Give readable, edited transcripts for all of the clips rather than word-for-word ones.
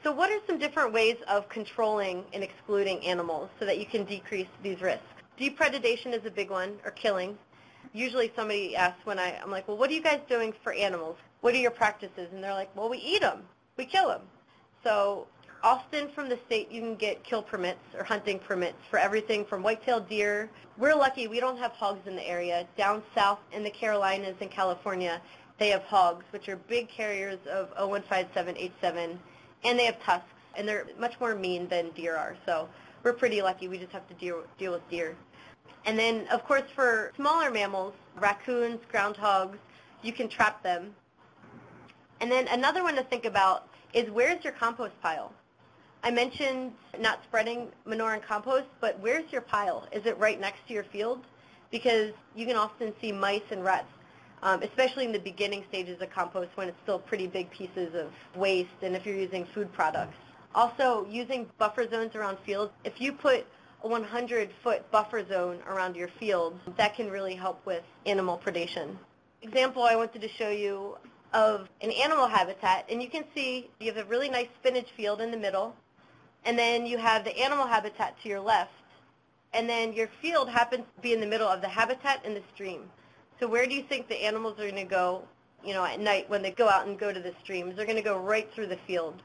So what are some different ways of controlling and excluding animals so that you can decrease these risks? Depredation is a big one, or killing. Usually somebody asks when I'm like, well, what are you guys doing for animals? What are your practices? And they're like, well, we eat them. We kill them. So often from the state you can get kill permits or hunting permits for everything from white-tailed deer. We're lucky we don't have hogs in the area. Down south in the Carolinas and California, they have hogs, which are big carriers of 015787, and they have tusks, and they're much more mean than deer are. So we're pretty lucky. We just have to deal with deer. And then, of course, for smaller mammals, raccoons, groundhogs, you can trap them. And then another one to think about is where's your compost pile? I mentioned not spreading manure and compost, but where's your pile? Is it right next to your field? Because you can often see mice and rats, especially in the beginning stages of compost when it's still pretty big pieces of waste and if you're using food products. Also, using buffer zones around fields. If you put a 100-foot buffer zone around your field, that can really help with animal predation. Example I wanted to show you of an animal habitat, and you can see you have a really nice spinach field in the middle, and then you have the animal habitat to your left, and then your field happens to be in the middle of the habitat and the stream. So where do you think the animals are going to go, at night when they go out and go to the streams? They're going to go right through the field.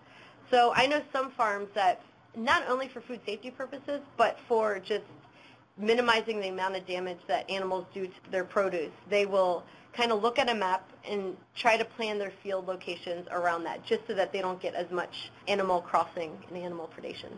So I know some farms that not only for food safety purposes, but for just minimizing the amount of damage that animals do to their produce. They will kind of look at a map and try to plan their field locations around that, just so that they don't get as much animal crossing and animal predation.